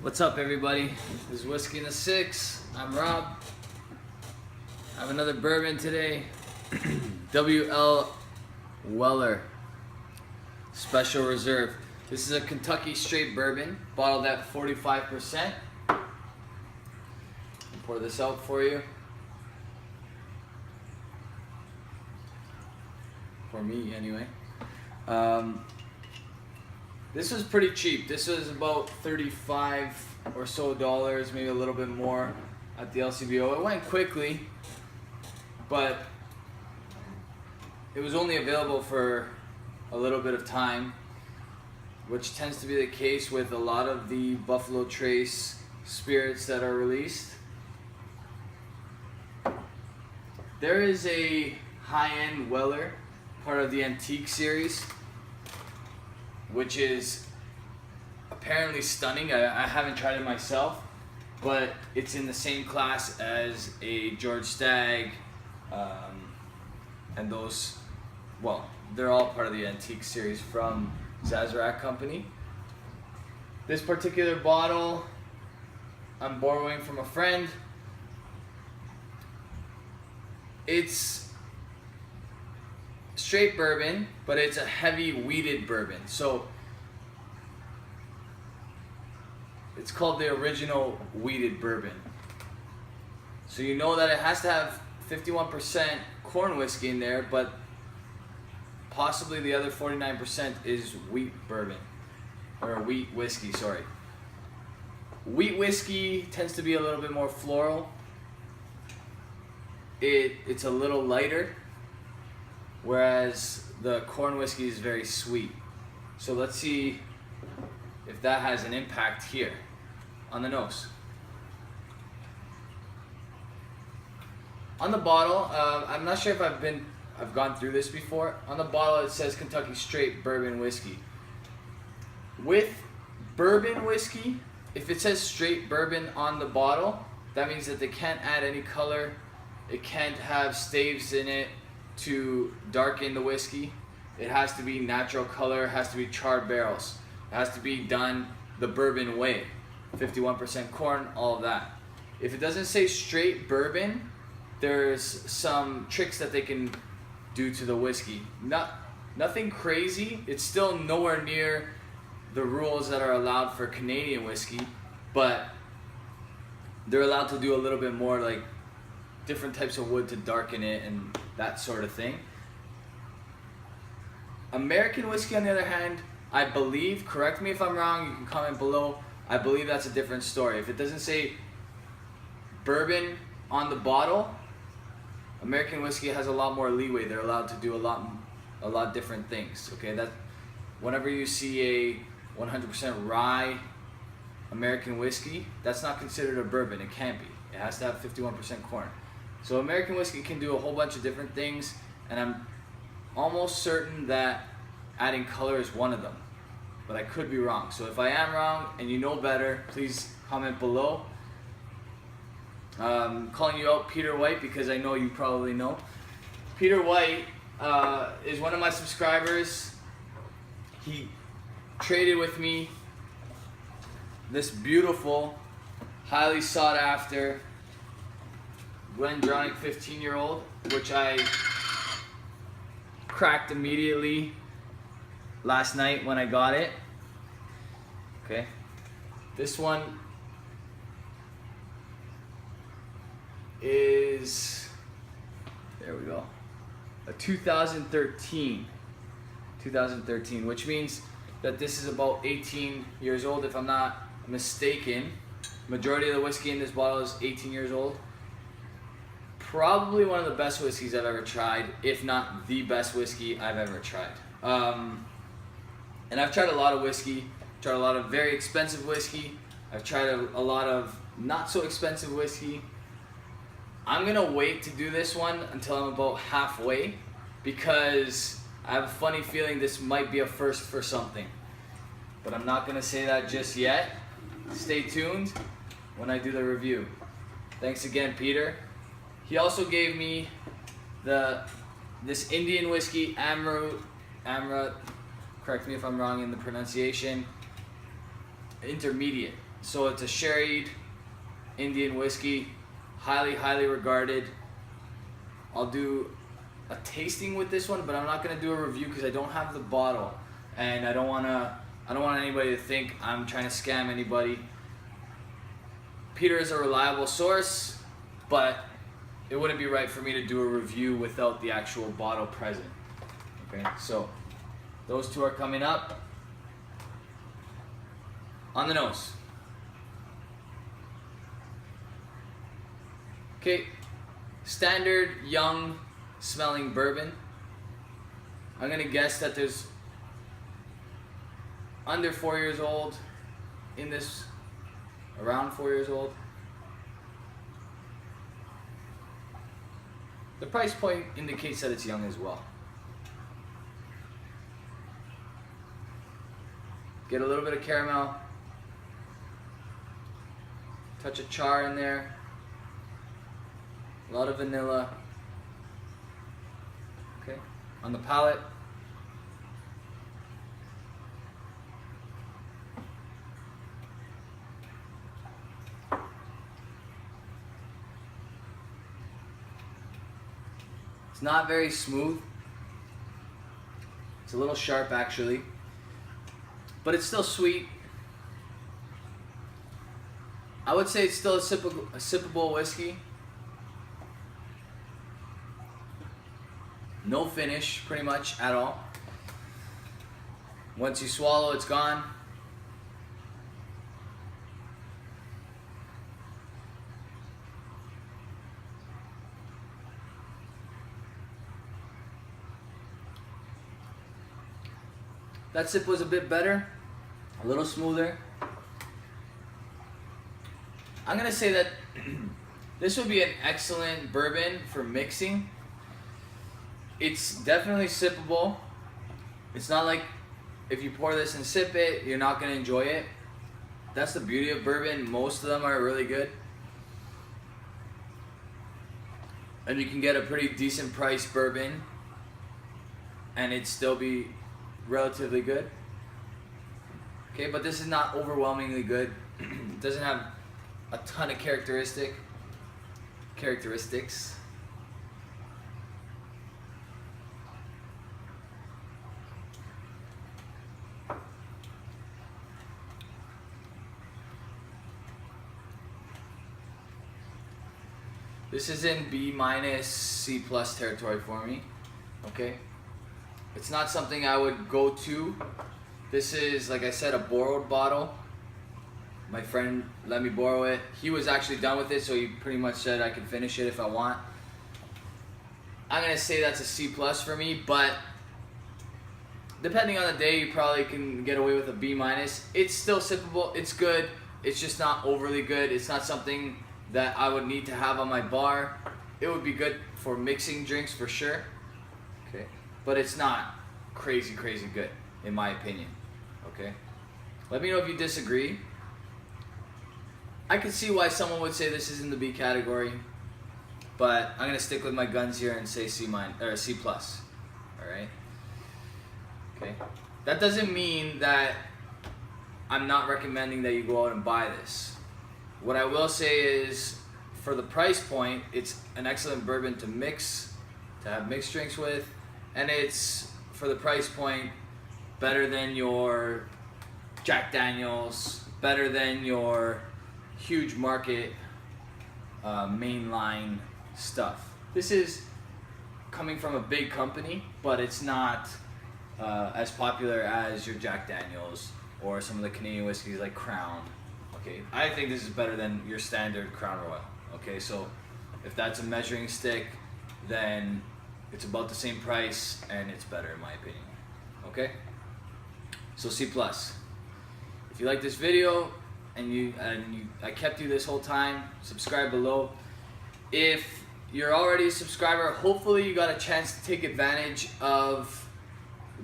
What's up, everybody? This is Whiskey in the Six. I'm Rob. I have another bourbon today. W.L. Weller Special Reserve. This is a Kentucky straight bourbon, bottled at 45%. I'll pour this out for you. For me, anyway. This was pretty cheap. This was about $35 or so, maybe a little bit more at the LCBO. It went quickly, but it was only available for a little bit of time, which tends to be the case with a lot of the Buffalo Trace spirits that are released. There is a high-end Weller, part of the Antique series, which is apparently stunning. I haven't tried it myself, but it's in the same class as a George Stagg, and those, well, they're all part of the Antique series from Sazerac Company. This particular bottle I'm borrowing from a friend. It's straight bourbon, but it's a heavy wheated bourbon. So it's called the original wheated bourbon. So you know that it has to have 51% corn whiskey in there, but possibly the other 49% is wheat bourbon, or wheat whiskey, sorry. Wheat whiskey tends to be a little bit more floral. It's a little lighter, whereas the corn whiskey is very sweet. So let's see if that has an impact here on the nose. On the bottle, I'm not sure if I've gone through this before. On the bottle it says Kentucky Straight Bourbon Whiskey. With bourbon whiskey, if it says straight bourbon on the bottle, that means that they can't add any color. It can't have staves in it to darken the whiskey. It has to be natural color, it has to be charred barrels. It has to be done the bourbon way. 51% corn, all of that. If it doesn't say straight bourbon, there's some tricks that they can do to the whiskey. Nothing crazy. It's still nowhere near the rules that are allowed for Canadian whiskey, but they're allowed to do a little bit more, like different types of wood to darken it and that sort of thing. American whiskey, on the other hand, I believe, correct me if I'm wrong, you can comment below, I believe that's a different story. If it doesn't say bourbon on the bottle, American whiskey has a lot more leeway. They're allowed to do a lot different things. Okay, that whenever you see a 100% rye American whiskey, that's not considered a bourbon. It can't be. It has to have 51% corn. So American whiskey can do a whole bunch of different things, and I'm almost certain that adding color is one of them, but I could be wrong. So if I am wrong and you know better, please comment below. Calling you out, Peter White, because I know you probably know. Peter White is one of my subscribers. He traded with me this beautiful, highly sought after GlenDronach 15-year-old, which I cracked immediately last night when I got it. Okay, this one is, there we go, a 2013, which means that this is about 18 years old, if I'm not mistaken. Majority of the whiskey in this bottle is 18 years old. Probably one of the best whiskeys I've ever tried, if not the best whiskey I've ever tried. And I've tried a lot of whiskey, tried a lot of very expensive whiskey. I've tried a lot of not so expensive whiskey. I'm gonna wait to do this one until I'm about halfway, because I have a funny feeling this might be a first for something. But I'm not gonna say that just yet. Stay tuned when I do the review. Thanks again, Peter. He also gave me this Indian whiskey, Amrut, correct me if I'm wrong in the pronunciation, intermediate. So it's a sherried Indian whiskey, highly regarded. I'll do a tasting with this one, but I'm not gonna do a review because I don't have the bottle, and I don't want anybody to think I'm trying to scam anybody. Peter is a reliable source, but it wouldn't be right for me to do a review without the actual bottle present. Okay, so those two are coming up. On the nose. Okay, standard young smelling bourbon. I'm gonna guess that there's under 4 years old in this, around 4 years old. The price point indicates that it's young as well. Get a little bit of caramel, touch of char in there, a lot of vanilla. Okay, on the palate. It's not very smooth. It's a little sharp actually, but it's still sweet. I would say it's still a sippable whiskey. No finish, pretty much, at all. Once you swallow, it's gone. That sip was a bit better, a little smoother. I'm gonna say that this would be an excellent bourbon for mixing. It's definitely sippable. It's not like if you pour this and sip it, you're not gonna enjoy it. That's the beauty of bourbon. Most of them are really good. And you can get a pretty decent price bourbon and it'd still be relatively good. Okay, but this is not overwhelmingly good. It doesn't have a ton of characteristics. This is in B-, C+ territory for me. Okay, it's not something I would go to. This is, like I said, a borrowed bottle. My friend let me borrow it. He was actually done with it, so he pretty much said I could finish it if I want. I'm gonna say that's a C+ for me, but depending on the day, you probably can get away with a B-. It's still sippable, it's good, it's just not overly good. It's not something that I would need to have on my bar. It would be good for mixing drinks for sure. Okay, but it's not crazy good in my opinion. Okay, let me know if you disagree. I can see why someone would say this is in the B category, but I'm gonna stick with my guns here and say C-, or C+. All right. Okay. That doesn't mean that I'm not recommending that you go out and buy this. What I will say is, for the price point, it's an excellent bourbon to mix, to have mixed drinks with, and it's, for the price point, better than your Jack Daniels, better than your huge market mainline stuff. This is coming from a big company, but it's not as popular as your Jack Daniels or some of the Canadian whiskeys like Crown. Okay, I think this is better than your standard Crown Royal. Okay, so if that's a measuring stick, then it's about the same price and it's better in my opinion. Okay, so C+. If you like this video and I kept you this whole time, subscribe below. If you're already a subscriber, hopefully you got a chance to take advantage of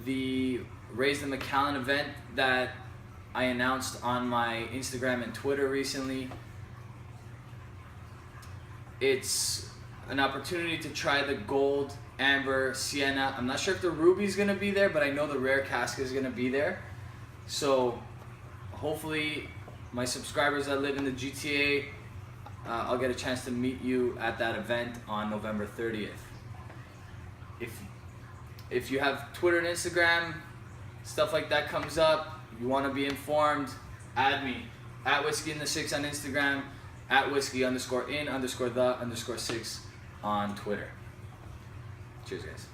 the Raise the McAllen event that I announced on my Instagram and Twitter recently. It's an opportunity to try the gold, amber, sienna. I'm not sure if the ruby's gonna be there, but I know the rare cask is gonna be there. So hopefully My subscribers that live in the GTA, I'll get a chance to meet you at that event on November 30th. If you have Twitter and Instagram, stuff like that comes up, you want to be informed, add me at Whisky in the 6 on Instagram, at Whisky_in_the_6 on Twitter. Cheers, guys.